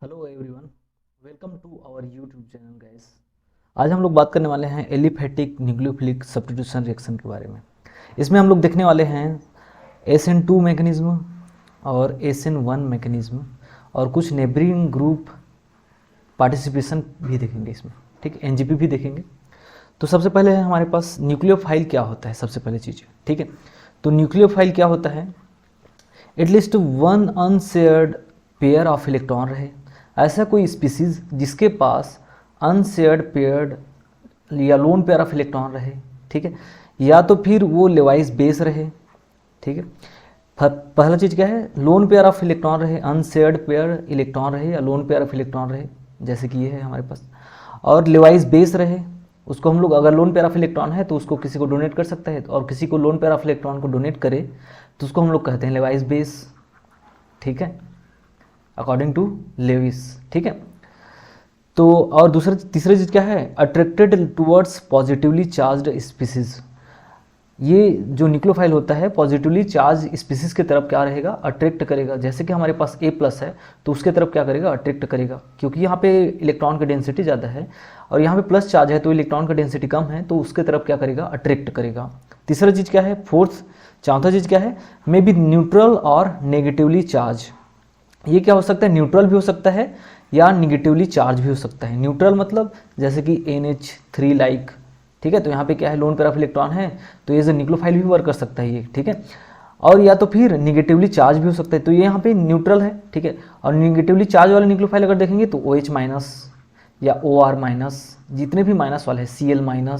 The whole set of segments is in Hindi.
Hello everyone, welcome to our YouTube channel guys. आज हम लोग बात करने वाले हैं एलिफेटिक न्यूक्लियोफिलिक सब्स्टिट्यूशन रिएक्शन के बारे में। इसमें हम लोग देखने वाले हैं SN2 मैकेनिज्म और SN1 मैकेनिज्म और कुछ नेबरिंग ग्रुप पार्टिसिपेशन भी देखेंगे इसमें, ठीक है। NGP भी देखेंगे। तो सबसे पहले है हमारे पास न्यूक्लियोफाइल क्या होता है, सबसे पहले चीज़, ठीक है। तो न्यूक्लियोफाइल क्या होता है? At least one unshared pair of electron रहे, ऐसा कोई स्पीसीज जिसके पास अनशेयर्ड पेयर्ड या लोन पेयर ऑफ इलेक्ट्रॉन रहे, ठीक है, या तो फिर वो लेवाइस बेस रहे, ठीक है। पहला चीज़ क्या है? लोन पेयर ऑफ इलेक्ट्रॉन रहे, अनशेयर्ड पेयर इलेक्ट्रॉन रहे या लोन पेयर ऑफ इलेक्ट्रॉन रहे, जैसे कि ये है हमारे पास, और लेवाइस बेस रहे। उसको हम लोग अगर लोन पेयर ऑफ इलेक्ट्रॉन है तो उसको किसी को डोनेट कर सकता है, और किसी को लोन पेयर ऑफ इलेक्ट्रॉन को डोनेट करे तो उसको हम लोग कहते हैं लेवाइस बेस, ठीक है, अकॉर्डिंग टू लेविस, ठीक है। तो और तीसरी चीज़ क्या है? Attracted towards positively charged species. ये जो न्यूक्लियोफाइल होता है पॉजिटिवली चार्ज स्पीसीज की तरफ क्या रहेगा? अट्रैक्ट करेगा। जैसे कि हमारे पास A+ है तो उसके तरफ क्या करेगा? अट्रैक्ट करेगा, क्योंकि यहाँ पे इलेक्ट्रॉन की डेंसिटी ज़्यादा है और यहाँ पे प्लस चार्ज है तो इलेक्ट्रॉन का डेंसिटी कम है, तो उसके तरफ क्या करेगा? अट्रैक्ट करेगा। तीसरा चीज़ क्या है? चौथा चीज़ क्या है? मे बी न्यूट्रल और नेगेटिवली चार्ज। ये क्या हो सकता है? न्यूट्रल भी हो सकता है या निगेटिवली चार्ज भी हो सकता है। न्यूट्रल मतलब जैसे कि NH3 लाइक, ठीक है। तो यहाँ पे क्या है? लोन पेयर ऑफ इलेक्ट्रॉन है तो ये जो न्यूक्लियोफाइल भी वर्क कर सकता है ये, ठीक है। और या तो फिर निगेटिवली चार्ज भी हो सकता है, तो ये यहाँ पे न्यूट्रल है, ठीक है। और निगेटिवली चार्ज वाले न्यूक्लियोफाइल अगर देखेंगे तो OH- या OR-, जितने भी माइनस वाले हैं, Cl-,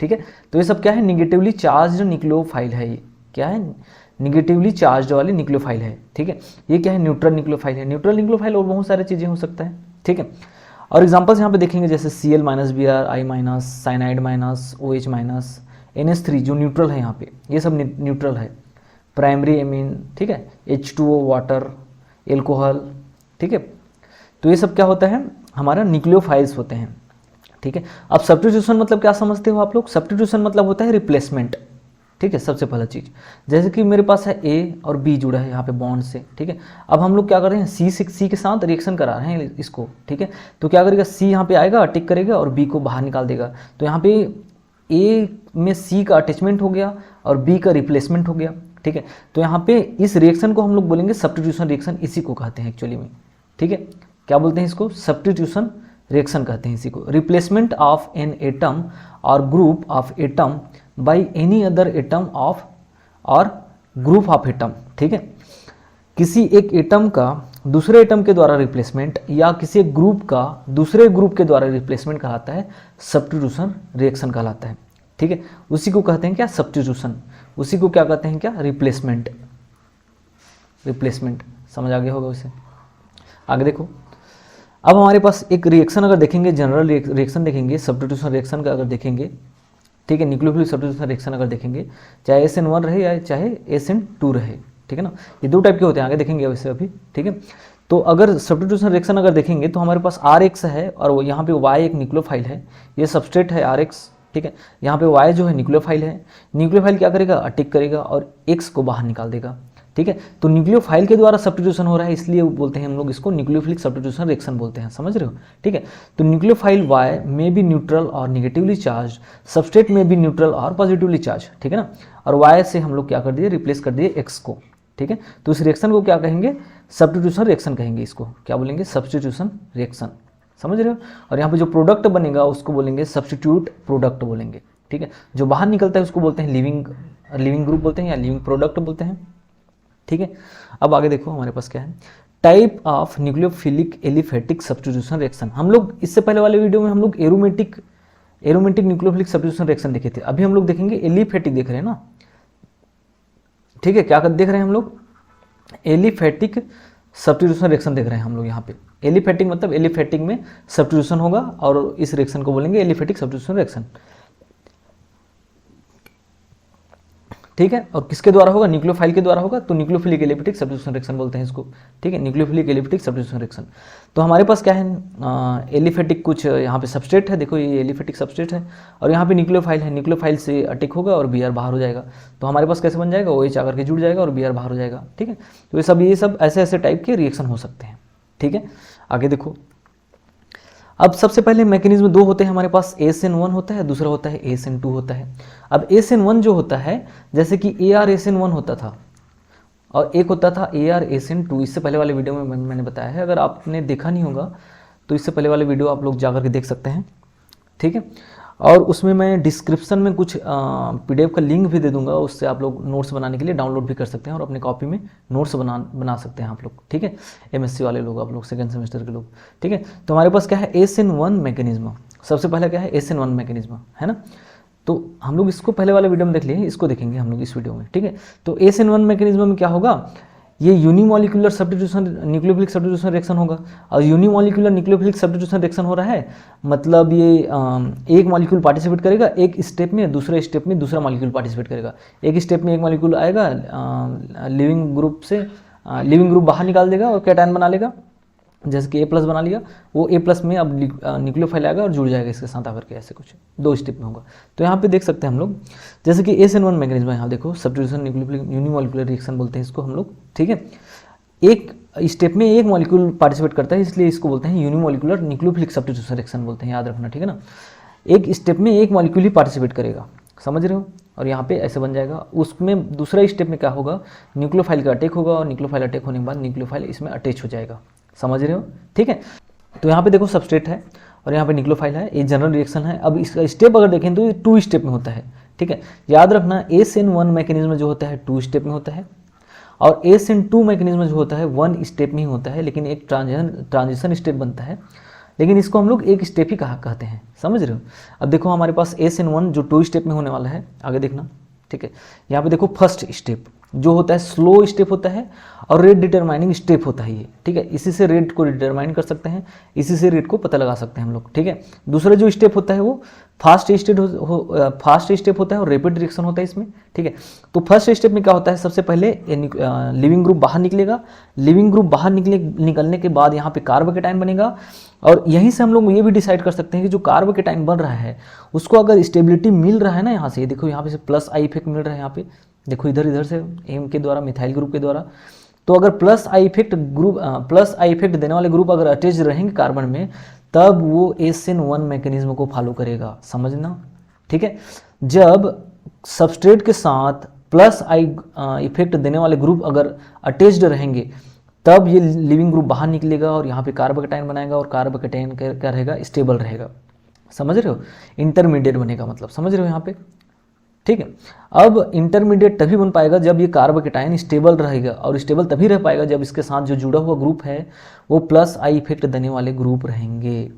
ठीक है। तो ये सब क्या है? निगेटिवली चार्ज न्यूक्लियोफाइल है। ये क्या है? निगेटिवली चार्ज वाली न्यूक्लियोफाइल है, ठीक है। ये क्या है? न्यूट्रल न्यूक्लियोफाइल है। न्यूट्रल न्यूक्लियोफाइल और बहुत सारी चीज़ें हो सकता है, ठीक है। और एग्जांपल्स यहाँ पे देखेंगे जैसे Cl-, Br, I-, cyanide-, OH-, NH3 जो न्यूट्रल है यहाँ पे, ये सब न्यूट्रल है। प्राइमरी एमीन, ठीक है, H2O वाटर, एल्कोहल, ठीक है। तो ये सब क्या होता है? हमारा न्यूक्लियोफाइल्स होते हैं, ठीक है। अब सब्स्टिट्यूशन मतलब क्या समझते हो आप लोग? सब्स्टिट्यूशन मतलब होता है रिप्लेसमेंट, ठीक है। सबसे पहला चीज़, जैसे कि मेरे पास है A और B जुड़ा है यहाँ पे बॉन्ड से, ठीक है। अब हम लोग क्या कर रहे हैं? C के साथ रिएक्शन करा रहे हैं इसको, ठीक है। तो क्या करेगा? C यहाँ पे आएगा, अटैक करेगा और B को बाहर निकाल देगा। तो यहाँ पे A में C का अटैचमेंट हो गया और B का रिप्लेसमेंट हो गया, ठीक है। तो यहाँ पे इस रिएक्शन को हम लोग बोलेंगे सब्स्टिट्यूशन रिएक्शन, इसी को कहते हैं एक्चुअली में, ठीक है। क्या बोलते हैं इसको? सब्स्टिट्यूशन रिएक्शन कहते हैं इसी को। रिप्लेसमेंट ऑफ एन एटम और group of atom by any other atom of और ग्रुप ऑफ एटम, ठीक है। किसी एक एटम का दूसरे एटम के द्वारा रिप्लेसमेंट या किसी एक ग्रुप का दूसरे ग्रुप के द्वारा रिप्लेसमेंट कहलाता है सब्स्टिट्यूशन रिएक्शन कहलाता है, ठीक है। उसी को कहते हैं क्या? सब्स्टिट्यूशन। उसी को क्या कहते हैं? क्या? रिप्लेसमेंट। रिप्लेसमेंट समझ आ गया होगा उसे। आगे देखो, अब हमारे पास एक रिएक्शन अगर देखेंगे, जनरल रिएक्शन देखेंगे, सब्स्टिट्यूशन रिएक्शन का अगर देखेंगे, ठीक है, न्यूक्लियोफिलिक सब्स्टिट्यूशन रिएक्शन अगर देखेंगे, चाहे SN1 रहे या चाहे SN2 रहे, ठीक है ना। ये दो टाइप के होते हैं, आगे देखेंगे वैसे अभी, ठीक है। तो अगर सब्स्टिट्यूशन रिएक्शन अगर देखेंगे तो हमारे पास RX है और वो यहाँ पे Y एक न्यूक्लियोफाइल है, ये सबस्ट्रेट है RX, ठीक है। यहाँ पे Y जो है न्यूक्लियोफाइल है। न्यूक्लियोफाइल क्या करेगा? अटैक करेगा और X को बाहर निकाल देगा, ठीक है। तो न्यूक्लियोफाइल के द्वारा सब्स्टिट्यूशन हो रहा है, इसलिए बोलते हैं हम लोग इसको न्यूक्लियोफिलिक सब्स्टिट्यूशन रिएक्शन बोलते हैं, समझ रहे हो, ठीक है। तो न्यूक्लियोफाइल Y में भी न्यूट्रल और निगेटिवली चार्ज, सबस्ट्रेट में भी न्यूट्रल और पॉजिटिवली चार्ज, ठीक है ना। और Y से हम लोग क्या कर दिए? रिप्लेस कर दिए X को, ठीक है। तो इस रिएक्शन को क्या कहेंगे? सब्स्टिट्यूशन रिएक्शन कहेंगे। इसको क्या बोलेंगे? सब्स्टिट्यूशन रिएक्शन, समझ रहे हो। और यहाँ पे जो प्रोडक्ट बनेगा उसको बोलेंगे सब्स्टिट्यूट प्रोडक्ट बोलेंगे, ठीक है। जो बाहर निकलता है उसको बोलते हैं लिविंग ग्रुप बोलते हैं या लिविंग प्रोडक्ट बोलते हैं, ठीक है। अब आगे देखो हमारे पास क्या है? Type of nucleophilic aliphatic substitution reaction. हम लोग इससे पहले वाले वीडियो में हम लोग एरोमेटिक न्यूक्लियोफिलिक सब्स्टिट्यूशन रिएक्शन देखे थे। अभी हम लोग देखेंगे एलिफेटिक, देख रहे हैं ना, ठीक है। क्या देख रहे हैं हम लोग? एलिफेटिक सब्स्टिट्यूशन रिएक्शन देख रहे हैं हम लोग यहाँ पे। एलिफेटिक मतलब एलिफेटिक में सब्स्टिट्यूशन होगा और इस रिएक्शन को बोलेंगे एलिफेटिक सब्स्टिट्यूशन रिएक्शन, ठीक है। और किसके द्वारा होगा? न्यूक्लियोफाइल के द्वारा होगा, तो न्यूक्लियोफिलिक एलिफेटिक सब्स्टिट्यूशन रिएक्शन बोलते हैं इसको, ठीक है। Nucleophilic aliphatic substitution reaction. तो हमारे पास क्या है? एलिफेटिक कुछ यहाँ पे सबस्ट्रेट है, देखो ये एलिफेटिक सबस्ट्रेट है और यहाँ पे न्यूक्लियोफाइल है। न्यूक्लियोफाइल से अटैक होगा और Br बाहर हो जाएगा। तो हमारे पास कैसे बन जाएगा? OH आकर के जुड़ जाएगा और Br बाहर हो जाएगा, ठीक है। तो ये सब ऐसे ऐसे टाइप के रिएक्शन हो सकते हैं, ठीक है। आगे देखो, अब सबसे पहले मैकेनिज्म दो होते हैं हमारे पास, ASN1 होता है, दूसरा होता है ASN2 होता है। अब ASN1 जो होता है, जैसे कि ARSN1 होता था और एक होता था ARSN2। इससे पहले वाले वीडियो में मैंने बताया है, अगर आपने देखा नहीं होगा तो इससे पहले वाले वीडियो आप लोग जा करके देख सकते हैं, ठीक है। और उसमें मैं डिस्क्रिप्शन में कुछ PDF का लिंक भी दे दूंगा, उससे आप लोग नोट्स बनाने के लिए डाउनलोड भी कर सकते हैं और अपने कॉपी में नोट्स बना सकते हैं आप लोग, ठीक है। MSc वाले लोग, आप लोग सेकंड सेमेस्टर के लोग, ठीक है। तो हमारे पास क्या है, ASN1 मैकेनिज्म। सबसे पहले क्या है, ASN1 मैकेनिज्म, है ना। तो हम लोग इसको पहले वाले वीडियो में देख लिए, इसको देखेंगे हम लोग इस वीडियो में, ठीक है। तो ASN1 मैकेनिज्म में क्या होगा, ये unimolecular substitution nucleophilic substitution reaction होगा। और यूनिमोलिकुलर न्यूक्लियोफिलिक सब्स्टिट्यूशन रिएक्शन हो रहा है, मतलब ये एक मॉलिक्यूल पार्टिसिपेट करेगा एक स्टेप में, दूसरे स्टेप में दूसरा मॉलिक्यूल पार्टिसिपेट करेगा। एक स्टेप में एक मॉलिक्यूल आएगा, लिविंग ग्रुप से लिविंग ग्रुप बाहर निकाल देगा और कैटायन बना लेगा, जैसे कि A+ बना लिया, वो A+ में अब न्यूक्लियोफाइल आएगा और जुड़ जाएगा इसके साथ आकर के, ऐसे कुछ 2 स्टेप में होगा। तो यहाँ पे देख सकते हैं हम लोग, जैसे कि ASN1 मैकेनिज्म है, यहाँ देखो सब्स्टिट्यूशन न्यूक्लियोफिलिक यूनिमोलिकुलर रिएक्शन बोलते हैं इसको हम लोग, ठीक है। एक स्टेप में एक मॉलिक्यूल पार्टिसिपेट करता है, इसलिए इसको बोलते हैं यूनिमोलिकुलर न्यूक्लियोफिलिक सब्स्टिट्यूशन रिएक्शन बोलते हैं, याद रखना, ठीक है ना। एक स्टेप में एक मॉलिक्यूल ही पार्टिसिपेट करेगा, समझ रहे हो, और यहाँ पे ऐसे बन जाएगा। उसमें दूसरा स्टेप में क्या होगा, न्यूक्लियोफाइल का अटैक होगा और न्यूक्लियोफाइल अटैक होने के बाद न्यूक्लियोफाइल इसमें अटैच हो जाएगा, समझ रहे हो, ठीक है। तो यहाँ पे देखो सबस्ट्रेट है और यहाँ पे न्यूक्लियोफाइल है, ये जनरल रिएक्शन है। अब इसका स्टेप अगर देखें तो ये 2 स्टेप में होता है, ठीक है। याद रखना ASN1 मैकेनिज्म जो होता है 2 स्टेप में होता है और ASN2 मैकेनिज्म जो होता है 1 स्टेप में ही होता है, लेकिन एक ट्रांजिशन स्टेप बनता है, लेकिन इसको हम लोग एक स्टेप ही कहते हैं, समझ रहे हो। अब देखो हमारे पास ASN1 जो 2 स्टेप में होने वाला है, आगे देखना, ठीक है। यहाँ पे देखो फर्स्ट स्टेप जो होता है स्लो स्टेप होता है और रेट डिटरमाइनिंग स्टेप होता है ये, ठीक है। इसी से रेट को डिटरमाइन कर सकते हैं, इसी से रेट को पता लगा सकते हैं हम लोग, ठीक है। दूसरा जो स्टेप होता है वो फास्ट स्टेप होता है और रैपिड रिएक्शन होता है इसमें, ठीक है। तो फर्स्ट स्टेप में क्या होता है, सबसे पहले लिविंग ग्रुप बाहर निकलेगा, लिविंग ग्रुप बाहर निकलने के बाद यहाँ पे कार्बोकेटाइन बनेगा और यहीं से हम लोग ये भी डिसाइड कर सकते हैं कि जो कार्बोकेटाइन बन रहा है उसको अगर स्टेबिलिटी मिल रहा है ना, यहाँ से देखो, यहाँ पे से +I इफेक्ट मिल रहा है, यहाँ पे देखो इधर से M के द्वारा, मिथाइल ग्रुप के द्वारा। तो अगर +I इफेक्ट देने वाले ग्रुप अगर अटैच रहेंगे कार्बन में, तब वो ASN1 मैकेनिज्म को फॉलो करेगा, समझना, ठीक है। जब सबस्ट्रेट के साथ +I इफेक्ट देने वाले ग्रुप अगर अटैच्ड रहेंगे, तब ये लिविंग ग्रुप बाहर निकलेगा और यहाँ पे कार्बोकेटाइन बनाएगा और कार्बोकेटाइन क्या रहेगा, स्टेबल रहेगा, समझ रहे हो, इंटरमीडिएट बनेगा, मतलब समझ रहे हो यहाँ पे, ठीक है। अब इंटरमीडिएट तभी बन पाएगा जब ये कार्बोकेटाइन स्टेबल रहेगा, और स्टेबल तभी रह पाएगा जब इसके साथ जो जुड़ा हुआ ग्रुप है वो +I इफेक्ट देने वाले ग्रुप रहेंगे,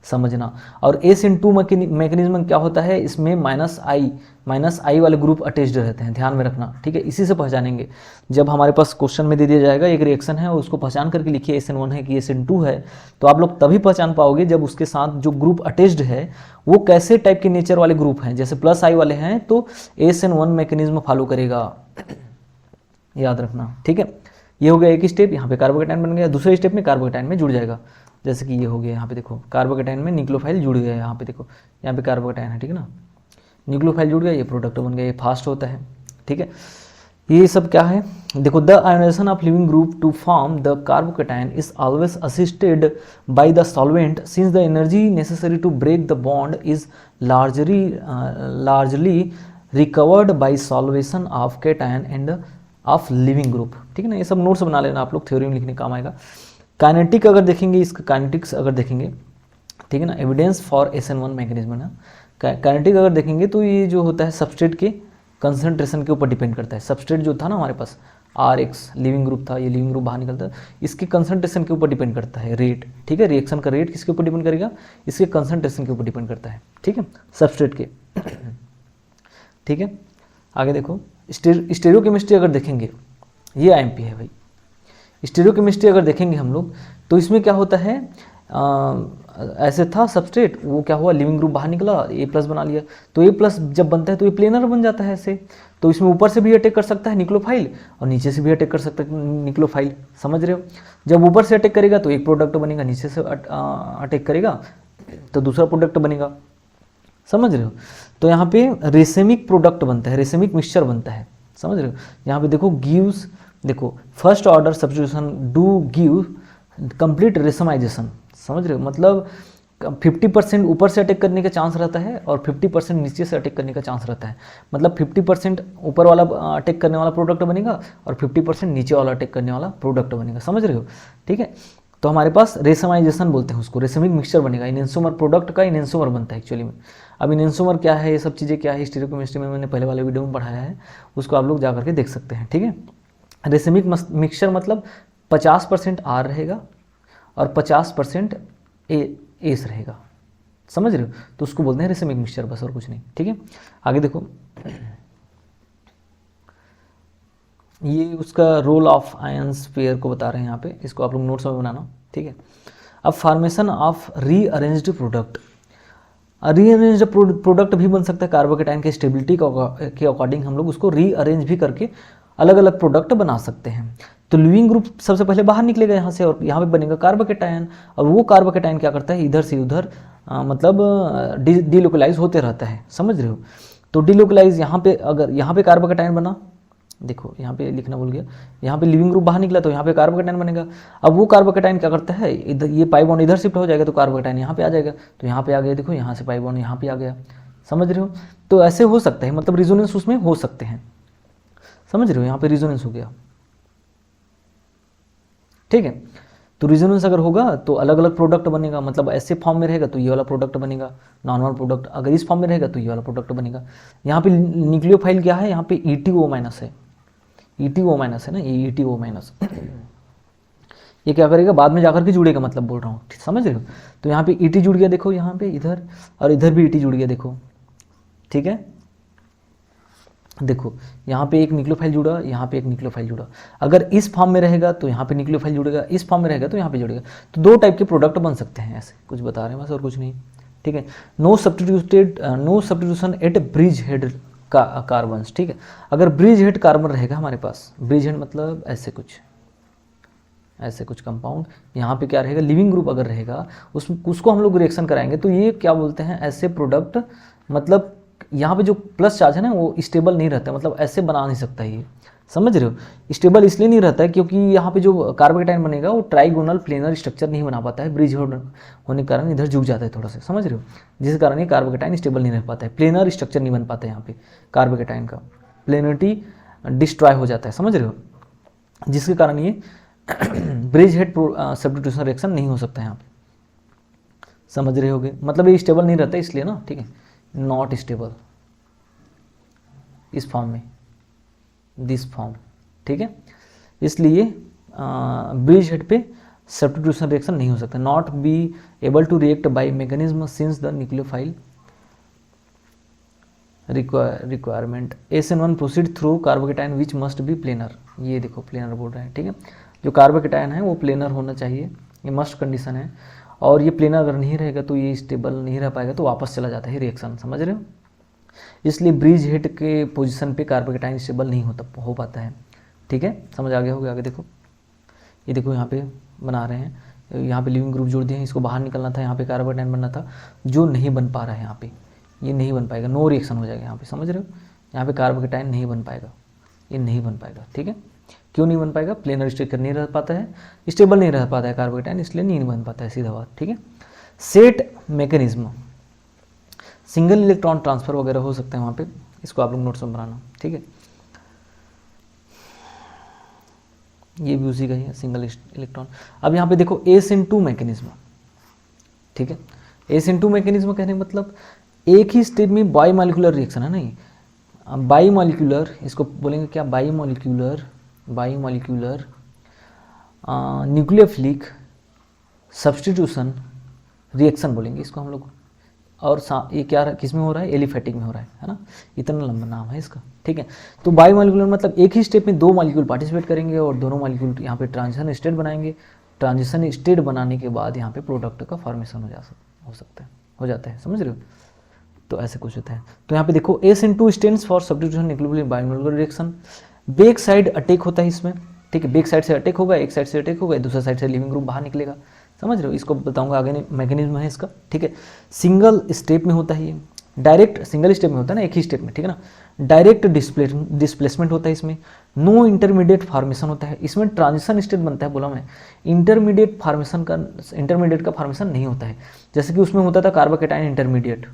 समझना। और ASN2 मैकेनिज्म में क्या होता है, इसमें -I वाले ग्रुप अटैच्ड रहते हैं, ध्यान में रखना, ठीक है। इसी से पहचानेंगे, जब हमारे पास क्वेश्चन में दे दिया जाएगा एक रिएक्शन है और उसको पहचान करके लिखिए ASN1 है कि ASN2 है, तो आप लोग तभी पहचान पाओगे जब उसके साथ जो ग्रुप अटैच्ड है वो कैसे टाइप के नेचर वाले ग्रुप हैं। जैसे +I वाले हैं तो ASN1 मैकेनिज्म फॉलो करेगा, याद रखना, ठीक है। ये हो गया एक स्टेप, यहाँ पे कार्बोकेटाइन बन गया, दूसरे स्टेप में कार्बोकेटाइन में जुड़ जाएगा, जैसे कि ये हो गया, यहाँ पे देखो कार्बोकेटाइन में न्यूक्लियोफाइल जुड़ गया है, यहाँ पे देखो, यहाँ पे कार्बोकेटाइन है, ठीक है ना, न्यूक्लियोफाइल जुड़ गया, ये प्रोडक्ट बन गया, ये फास्ट होता है, ठीक है। ये सब क्या है, देखो, the ionisation of leaving group to form the carbocation is always assisted by the solvent since the energy necessary to break the bond is largely recovered by solvation of cation and of leaving group, ठीक है ना। ये सब नोट्स बना लेना आप लोग, थ्योरी में लिखने काम आएगा। काइनेटिक अगर देखेंगे, इसका काइनेटिक्स अगर देखेंगे, ठीक है ना, एविडेंस फॉर ASN1 मैकेनिज्म ना, काइनेटिक अगर देखेंगे तो ये जो होता है सबस्ट्रेट के कंसंट्रेशन के ऊपर डिपेंड करता है। सबस्ट्रेट जो था ना हमारे पास RH लिविंग ग्रुप था, ये लिविंग ग्रुप बाहर निकलता है, इसके कंसंट्रेशन के ऊपर डिपेंड करता है रेट, ठीक है। रिएक्शन का रेट किसके ऊपर डिपेंड करेगा, इसके कंसंट्रेशन के ऊपर डिपेंड करता है, ठीक है, सबस्ट्रेट के, ठीक है। आगे देखो, स्टेरियोकेमिस्ट्री अगर देखेंगे, ये IMP है भाई। स्टेरियोकेमिस्ट्री अगर देखेंगे हम लोग तो इसमें क्या होता है, ऐसे था सबस्ट्रेट, वो क्या हुआ, लिविंग ग्रुप बाहर निकला, A+ बना लिया, तो A+ जब बनता है तो ये प्लेनर बन जाता है ऐसे, तो इसमें ऊपर से भी अटैक कर सकता है न्यूक्लियोफाइल और नीचे से भी अटैक कर सकता है न्यूक्लियोफाइल, समझ रहे हो। जब ऊपर से अटैक करेगा तो एक प्रोडक्ट बनेगा, नीचे से अटैक करेगा तो दूसरा प्रोडक्ट बनेगा, समझ रहे हो। तो यहाँ पे रेसेमिक प्रोडक्ट बनता है, रेसेमिक मिक्सचर बनता है, समझ रहे हो। यहाँ पे देखो गिव्स, देखो first order substitution do give complete racemisation, समझ रहे हो, मतलब 50% ऊपर से अटैक करने का चांस रहता है और 50% नीचे से अटैक करने का चांस रहता है। मतलब 50% ऊपर वाला अटैक करने वाला प्रोडक्ट बनेगा और 50% नीचे वाला अटैक करने वाला प्रोडक्ट बनेगा, समझ रहे हो, ठीक है। तो हमारे पास रेसमाइजेशन बोलते हैं उसको, रेसमिक मिक्सचर बनेगा, इनेंसोमर प्रोडक्ट का इनेंसोमर बनता है एक्चुअली में। अब इनेंसोमर क्या है, ये सब चीज़ें क्या है, स्टीरियोकेमिस्ट्री में मैंने पहले वाले वीडियो में पढ़ाया है, उसको आप लोग जा करके देख सकते हैं, ठीक है। रेसमिक मिक्सचर मतलब 50% आर रहेगा और 50% एस रहेगा, समझ रहे हो, तो उसको बोलते हैं रेसमिक मिक्सचर, बस और कुछ नहीं, ठीक है। आगे देखो, ये उसका रोल ऑफ आयंस पेयर को बता रहे हैं यहाँ पे, इसको आप लोग नोट्स में बनाना, ठीक है। अब formation of rearranged product, rearranged product भी बन सकता है, कार्बोकेटाइन के स्टेबिलिटी के अकॉर्डिंग हम लोग उसको रीअरेंज भी करके अलग अलग प्रोडक्ट बना सकते हैं। तो लिविंग ग्रुप सबसे पहले बाहर निकलेगा यहाँ से और यहाँ पे बनेगा कार्बोकेटाइन, और वो कार्बोकेटाइन क्या करता है, इधर से उधर मतलब डीलोकलाइज होते रहता है, समझ रहे हो। तो डीलोकलाइज यहाँ पे, अगर यहाँ पे कार्बोकेटाइन बना, देखो यहाँ पे लिखना भूल गया, यहाँ पे लिविंग ग्रुप बाहर निकला तो यहाँ पे कार्बोकेटाइन बनेगा। अब वो कार्बोकेटाइन क्या करता है, इधर ये पाई बॉन्ड इधर शिफ्ट हो जाएगा तो कार्बोकेटाइन यहाँ पे आ जाएगा, तो यहाँ पे आ गया, देखो यहाँ से पाई बॉन्ड यहाँ पे आ गया, समझ रहे हो। तो ऐसे हो सकता है, मतलब रिजोनेंस उसमें हो सकते हैं, समझ रहे हो, यहाँ पे रिजोनेंस हो गया, ठीक है। तो रिजोनेंस अगर होगा तो अलग अलग प्रोडक्ट बनेगा, मतलब ऐसे फॉर्म में रहेगा तो ये वाला प्रोडक्ट बनेगा नॉर्मल प्रोडक्ट, अगर इस फॉर्म में रहेगा तो ये वाला प्रोडक्ट बनेगा। यहाँ पे न्यूक्लियोफाइल क्या है, यहाँ पे ETO माइनस है, ETO माइनस है ना, ये ETO माइनस ये क्या करेगा, बाद में जाकर के जुड़ेगा, मतलब बोल रहा हूँ, समझ रहे हो। तो यहाँ पे ET जुड़ गया, देखो यहाँ पे इधर, और इधर भी ET जुड़ गया, देखो, ठीक है। देखो यहाँ पे एक न्यूक्लियोफाइल जुड़ा, यहाँ पे एक न्यूक्लियोफाइल जुड़ा, अगर इस फॉर्म में रहेगा तो यहाँ पे न्यूक्लियोफाइल जुड़ेगा, इस फॉर्म में रहेगा तो यहाँ पे जुड़ेगा। तो दो टाइप के प्रोडक्ट बन सकते हैं, ऐसे कुछ बता रहे हैं बस और कुछ नहीं, ठीक है। No substitution at bridgehead का कार्बन्स, ठीक है। अगर ब्रिज हेड कार्बन रहेगा हमारे पास, ब्रिज हेड मतलब ऐसे कुछ कंपाउंड, यहाँ पे क्या रहेगा, लिविंग ग्रुप अगर रहेगा उसको हम लोग रिएक्शन कराएंगे तो ये क्या बोलते हैं, ऐसे प्रोडक्ट, मतलब यहाँ पे जो प्लस चार्ज है ना वो स्टेबल नहीं रहता, मतलब ऐसे बना नहीं सकता ये, समझ रहे हो। स्टेबल इसलिए नहीं रहता है क्योंकि यहाँ पे जो कार्बोकेटाइन बनेगा वो ट्राइगोनल प्लेनर स्ट्रक्चर नहीं बना पाता है, ब्रिज होने के कारण इधर झुक जाता है थोड़ा सा, समझ रहे हो, जिस कारण ये कार्बोकेटाइन स्टेबल नहीं रह पाता है, प्लेनर स्ट्रक्चर नहीं बन पाता है यहाँ पे कार्बोकेटाइन का, प्लेनरिटी डिस्ट्रॉय हो जाता है, समझ रहे हो, जिसके कारण ये ब्रिज हेड सब्स्टिट्यूशन रिएक्शन नहीं हो सकता है यहाँ पे, समझ रहे होगे, मतलब ये स्टेबल नहीं रहता इसलिए ना, ठीक है, नॉट स्टेबल इस फॉर्म में, दिस फॉर्म, ठीक है। इसलिए ब्रिज हेड पे सब्स्टिट्यूशन रिएक्शन नहीं हो सकता, not be able to react by mechanism since the nucleophile requirement SN1 proceed through carbocation which must be planar, ये देखो प्लेनर बोल रहे हैं, ठीक है। जो कार्बोकेटाइन है वो प्लेनर होना चाहिए, ये मस्ट कंडीशन है, और ये प्लेनर अगर नहीं रहेगा तो ये स्टेबल नहीं रह पाएगा, तो वापस चला जाता है रिएक्शन, समझ रहे हो। इसलिए ब्रिज हेड के पोजीशन पे कार्बोकेटाइन स्टेबल नहीं हो पाता है, ठीक है, समझ आ गया होगा। आगे देखो, ये देखो यहाँ पे बना रहे हैं, यहाँ पे लिविंग ग्रुप जोड़ दिए हैं, इसको बाहर निकलना था, यहाँ पे कार्बोकेटाइन बनना था, जो नहीं बन पा रहा है यहाँ पे, ये नहीं बन पाएगा, नो रिएक्शन हो जाएगा यहाँ पे, समझ रहे हो, यहाँ पे कार्बोकेटाइन नहीं बन पाएगा, ये नहीं बन पाएगा, ठीक है। क्यों नहीं बन पाएगा, प्लेनर स्ट्रक्चर नहीं रह पाता है, स्टेबल नहीं रह पाता है कार्बोकेटाइन, इसलिए नहीं बन पाता है, सीधा बात, ठीक है। Set mechanism, single electron transfer वगैरह हो सकते हैं वहाँ पे, इसको आप लोग नोट्स में बनाना, ठीक है। ये भी उसी का ही है, सिंगल इलेक्ट्रॉन। अब यहाँ पे देखो SN2 मैकेनिज्म, ठीक है। SN2 मैकेनिज्म कहने का मतलब एक ही स्टेप में बाई मॉलिक्यूलर रिएक्शन है, नहीं बाई मॉलिक्यूलर, इसको बोलेंगे क्या, by molecular nucleophilic substitution reaction बोलेंगे इसको हम लोग। और ये क्या किस में हो रहा है, एलिफेटिक में हो रहा है ना, इतना लंबा नाम है इसका, ठीक है। तो बाई मॉलिक्यूलर मतलब एक ही स्टेप में दो मॉलिक्यूल पार्टिसिपेट करेंगे और दोनों मॉलिक्यूल यहाँ पे ट्रांजिशन स्टेट बनाएंगे, ट्रांजिशन स्टेट बनाने के बाद यहाँ पे प्रोडक्ट का फॉर्मेशन हो जाता है, समझ रहे हो। तो ऐसे कुछ होता है। तो यहाँ पे देखो SN2 stands for substitution nucleophilic biomolecular reaction, back side attack होता है इसमें, ठीक है, बैक साइड से अटैक होगा, एक साइड से अटैक होगा, दूसरा साइड से लिविंग ग्रुप बाहर निकलेगा, समझ रहे हो, इसको बताऊंगा आगे, मैकेनिज्म है इसका, ठीक है। सिंगल स्टेप में होता है ये, डायरेक्ट सिंगल स्टेप में होता है ना, एक ही स्टेप में, ठीक है ना। डायरेक्ट डिस्प्लेसमेंट होता है इसमें, नो इंटरमीडिएट फॉर्मेशन होता है, इसमें ट्रांजिशन स्टेट बनता है, बोला मैं इंटरमीडिएट का फॉर्मेशन नहीं होता है, जैसे कि उसमें होता था कार्बोकेटाइन इंटरमीडिएट।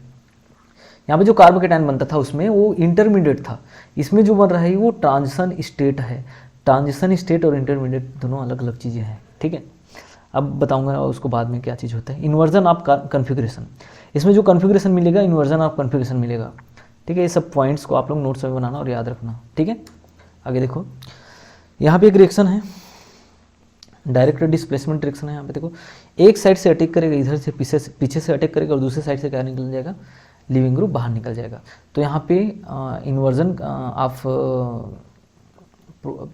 यहाँ पे जो कार्बोकेटाइन बनता था उसमें वो इंटरमीडिएट था, इसमें जो बन रहा है वो ट्रांजिशन स्टेट है। ट्रांजिशन स्टेट और इंटरमीडिएट दोनों अलग अलग चीज़ें हैं, ठीक है। अब बताऊंगा उसको बाद में क्या चीज़ होता है। इन्वर्जन ऑफ कन्फिग्रेशन, इसमें जो कन्फिग्रेशन मिलेगा इन्वर्जन ऑफ कन्फिग्रेशन मिलेगा, ठीक है। ये सब पॉइंट्स को आप लोग नोट्स में बनाना और याद रखना, ठीक है। आगे देखो, यहाँ पे एक रिएक्शन है, डायरेक्ट डिस्प्लेसमेंट रिएक्शन है। यहाँ पे देखो, एक साइड से अटैक करेगा, इधर से पीछे से अटैक करेगा और दूसरे साइड से क्या निकल जाएगा, लिविंग ग्रुप बाहर निकल जाएगा। तो यहाँ पे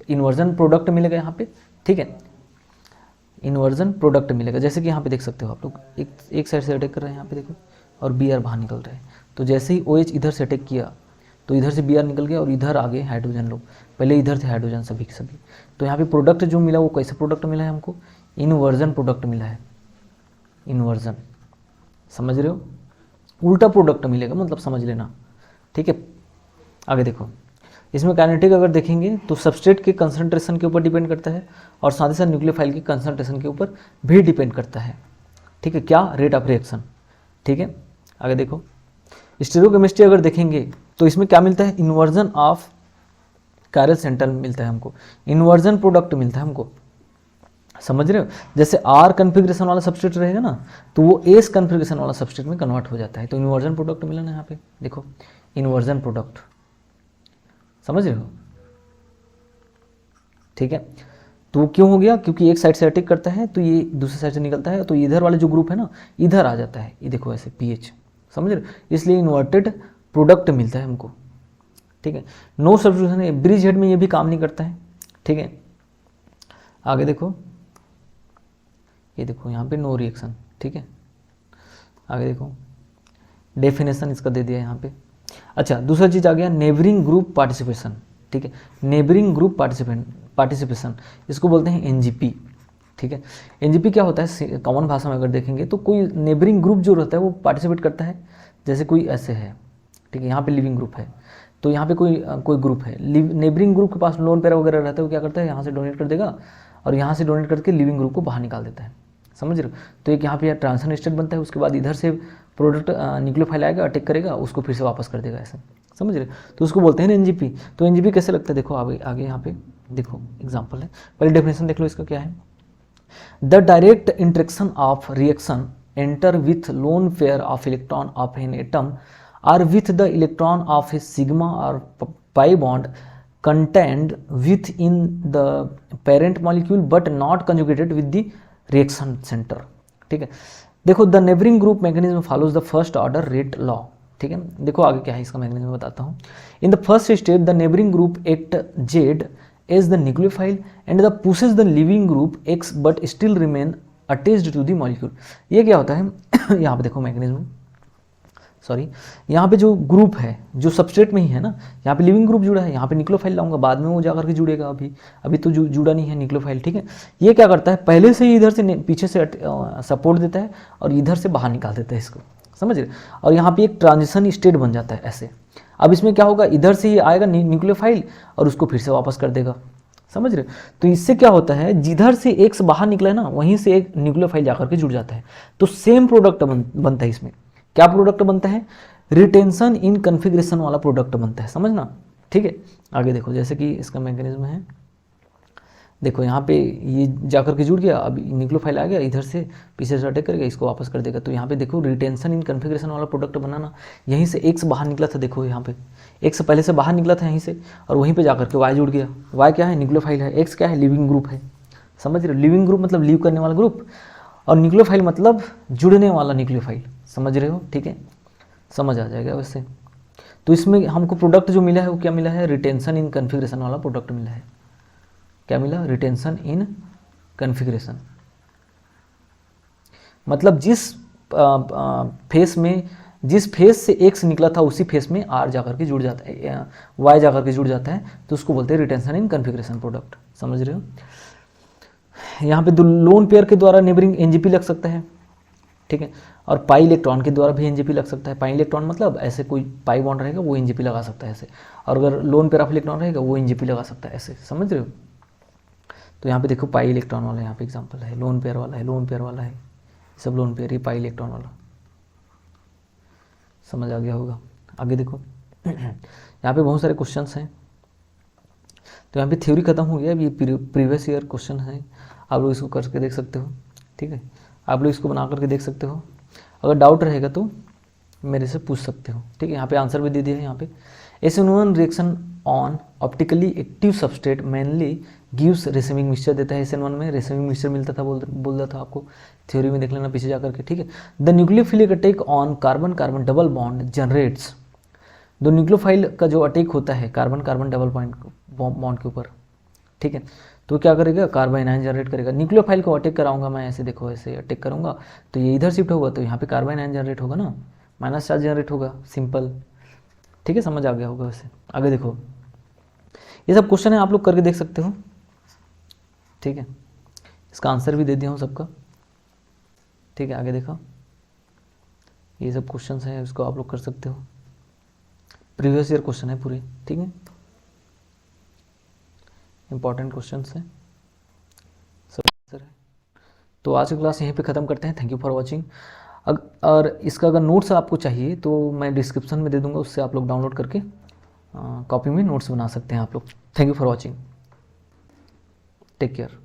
इन्वर्जन प्रोडक्ट मिलेगा यहाँ पे, ठीक है। इन्वर्जन प्रोडक्ट मिलेगा, जैसे कि यहाँ पे देख सकते हो आप लोग, एक साइड से अटैक कर रहे हैं यहाँ पे देखो, और बी आर बाहर निकल रहे हैं। तो जैसे ही OH इधर से अटैक किया तो इधर से बी आर निकल गया और इधर आगे हाइड्रोजन लोग, पहले इधर थे हाइड्रोजन सभी के सभी। तो यहाँ पे प्रोडक्ट जो मिला वो कैसे प्रोडक्ट मिला है हमको, इन्वर्जन प्रोडक्ट मिला है। इन्वर्जन, समझ रहे हो, उल्टा प्रोडक्ट मिलेगा, मतलब समझ लेना, ठीक है। आगे देखो, इसमें काइनेटिक अगर देखेंगे तो सबस्ट्रेट के कंसंट्रेशन के ऊपर डिपेंड करता है और साथ ही साथ न्यूक्लियोफाइल के कंसंट्रेशन के ऊपर भी डिपेंड करता है, ठीक है। क्या, रेट ऑफ रिएक्शन, ठीक है। आगे देखो, स्टीरियोकेमिस्ट्री अगर देखेंगे तो इसमें क्या मिलता है, इन्वर्जन ऑफ कायरल सेंटर मिलता है हमको, इन्वर्जन प्रोडक्ट मिलता है हमको, समझ रहे हो। जैसे R कन्फिग्रेशन वाला सबस्ट्रेट रहेगा ना तो वो S कन्फिग्रेशन वाला सबस्ट्रेट में कन्वर्ट हो जाता है, तो इन्वर्जन प्रोडक्ट मिला ना यहाँ पे देखो, इन्वर्जन प्रोडक्ट, समझ रहे हो, ठीक है। तो वो क्यों हो गया, क्योंकि एक साइड से अटैक करता है तो ये दूसरे साइड से निकलता है, तो इधर वाला जो ग्रुप है ना इधर आ जाता है, ये देखो ऐसे PH, समझ रहे हो, इसलिए इन्वर्टेड प्रोडक्ट मिलता है हमको, ठीक है। नो सब्स्टिट्यूशन है, ब्रिज हेड में ये भी काम नहीं करता है, ठीक है। आगे देखो, ये देखो यहाँ पे नो रिएक्शन, ठीक है। आगे देखो, डेफिनेशन इसका दे दिया यहाँ पे। अच्छा, दूसरा चीज़ आ गया नेबरिंग ग्रुप पार्टिसिपेशन, ठीक है। नेबरिंग ग्रुप पार्टिसिपेशन इसको बोलते हैं NGP, ठीक है। NGP क्या होता है, कॉमन भाषा में अगर देखेंगे तो कोई नेबरिंग ग्रुप जो रहता है वो पार्टिसिपेट करता है, जैसे कोई ऐसे है, ठीक है, यहाँ पे लिविंग ग्रुप है, तो यहाँ पे कोई ग्रुप है, नेबरिंग ग्रुप के पास लोन पेयर वगैरह रहता है, वो क्या करता है, यहाँ से डोनेट कर देगा और यहाँ से डोनेट करके लिविंग ग्रुप को बाहर निकाल देता है, समझ रहे हो। तो एक यहाँ पे ट्रांजिशन स्टेट बनता है, उसके बाद इधर से प्रोडक्ट न्यूक्लियोफाइल आएगा, अटैक करेगा, उसको फिर से वापस कर देगा, ऐसे, समझ रहे हो। तो उसको बोलते हैं NGP। तो NGP कैसे लगता है, देखो आगे यहाँ पे देखो एग्जाम्पल है, पहले डेफिनेशन देख लो इसका क्या है। The direct interaction of reaction enter with lone pair of electron of an atom और with the electron of a sigma और pi bond contained within the parent molecule but not conjugated with the reaction center, ठीक है। देखो, the neighbouring group mechanism follows the first order rate law, ठीक है। देखो आगे क्या है इसका मैकेनिज्म बताता हूँ। In the first step the neighbouring group act Z as the nucleophile and the pushes the leaving group X but still remain attached to the molecule. ये क्या होता है यहाँ पे देखो मैकेनिज्म, सॉरी, यहाँ पे जो ग्रुप है जो सबस्ट्रेट में ही है ना, यहाँ पे लिविंग ग्रुप जुड़ा है, यहाँ पे न्यूक्लियोफाइल लाऊंगा, बाद में वो जाकर के जुड़ेगा, अभी तो जुड़ा नहीं है न्यूक्लियोफाइल, ठीक है। ये क्या करता है, पहले से ही इधर से पीछे से सपोर्ट देता है और इधर से बाहर निकाल देता है इसको, समझ रहे। और यहाँ पे एक ट्रांजिशन स्टेट बन जाता है ऐसे। अब इसमें क्या होगा, इधर से ही आएगा न्यूक्लियोफाइल और उसको फिर से वापस कर देगा, समझ रहे। तो इससे क्या होता है, जिधर से X बाहर निकला है ना वहीं से एक न्यूक्लियोफाइल जाकर के जुड़ जाता है, तो सेम प्रोडक्ट बनता है इसमें। क्या प्रोडक्ट बनता है, रिटेंशन इन कन्फिग्रेशन वाला प्रोडक्ट बनता है, समझना, ठीक है। आगे देखो, जैसे कि इसका मैकेनिज्म है, देखो यहाँ पे ये जाकर के जुड़ गया, अब न्यूक्लियोफाइल आ गया, इधर से पीछे से अटैक करेगा, इसको वापस कर देगा। तो यहाँ पे देखो रिटेंशन इन कन्फिग्रेशन वाला प्रोडक्ट बनाना, यहीं से X बाहर निकला था, देखो यहाँ पे X पहले से बाहर निकला था यहीं से, और वहीं पे जाकर के Y जुड़ गया। Y क्या है, न्यूक्लियोफाइल है, X क्या है, लिविंग ग्रुप है, समझ रहे हो। लिविंग ग्रुप मतलब लीव करने वाला ग्रुप, और न्यूक्लियोफाइल मतलब जुड़ने वाला न्यूक्लियोफाइल, समझ रहे हो, ठीक है, समझ आ जाएगा वैसे। तो इसमें हमको प्रोडक्ट जो मिला है वो क्या मिला है, रिटेंशन इन कन्फिग्रेशन वाला प्रोडक्ट मिला है। क्या मिला, रिटेंशन इन कन्फिग्रेशन, मतलब जिस फेस से X निकला था उसी फेस में R जाकर के जुड़ जाता है, Y जाकर के जुड़ जाता है, तो उसको बोलते हैं रिटेंशन इन कन्फिग्रेशन प्रोडक्ट, समझ रहे हो। यहाँ पे लोन पेयर के द्वारा नेबरिंग NGP लग सकता है, ठीक है। और पाई इलेक्ट्रॉन के द्वारा भी एनजेपी लग सकता है। पाई इलेक्ट्रॉन मतलब ऐसे कोई पाई बॉन्ड रहेगा वो एनजेपी लगा सकता है ऐसे, और अगर लोन पेयर ऑफ इलेक्ट्रॉन रहेगा वो एनजेपी लगा सकता है ऐसे, समझ रहे हो। तो यहाँ पे देखो पाई इलेक्ट्रॉन वाला यहाँ पे एग्जांपल है, लोन पेयर वाला है, लोन पेयर वाला है, सब लोन पेयर, ये पाई इलेक्ट्रॉन वाला, समझ आ गया होगा। आगे देखो यहाँ पे बहुत सारे क्वेश्चंस हैं। तो यहाँ पे थ्योरी खत्म हो गया, अब ये प्रीवियस ईयर क्वेश्चन है, आप लोग इसको करके देख सकते हो, ठीक है। आप लोग इसको बना करके देख सकते हो, अगर डाउट रहेगा तो मेरे से पूछ सकते हो, ठीक है। यहाँ पे आंसर भी दे दिया है यहाँ पे। SN1 reaction on optically active substrate mainly gives racemic mixture देता है। SN1 में रेसिमिक मिक्सचर मिलता था, बोल रहा था आपको, थ्योरी में देख लेना पीछे जा करके, ठीक है। The nucleophilic attack on carbon carbon double bond generates, दो न्यूक्लियोफाइल का जो अटैक होता है कार्बन कार्बन डबल बॉन्ड के ऊपर, ठीक है, तो क्या करेगा, कार्बन आयन जनरेट करेगा। न्यूक्लियोफाइल को अटैक कराऊंगा मैं, ऐसे देखो ऐसे अटैक करूंगा तो ये इधर शिफ्ट होगा, तो यहाँ पे कार्बन आयन जनरेट होगा ना, माइनस चार्ज जनरेट होगा, सिंपल, ठीक है, समझ आ गया होगा वैसे। आगे देखो, ये सब क्वेश्चन है, आप लोग करके देख सकते हो, ठीक है। इसका आंसर भी दे दिया हूँ सबका, ठीक है। आगे देखो, ये सब क्वेश्चन हैं, इसको आप लोग कर सकते हो, प्रीवियस ईयर क्वेश्चन है पूरे, ठीक है, इंपॉर्टेंट क्वेश्चन है सब आंसर है। तो आज की क्लास यहीं पे ख़त्म करते हैं। Thank you for watching. और इसका अगर नोट्स आपको चाहिए तो मैं डिस्क्रिप्शन में दे दूंगा, उससे आप लोग डाउनलोड करके कॉपी में नोट्स बना सकते हैं आप लोग। Thank you for watching, take care.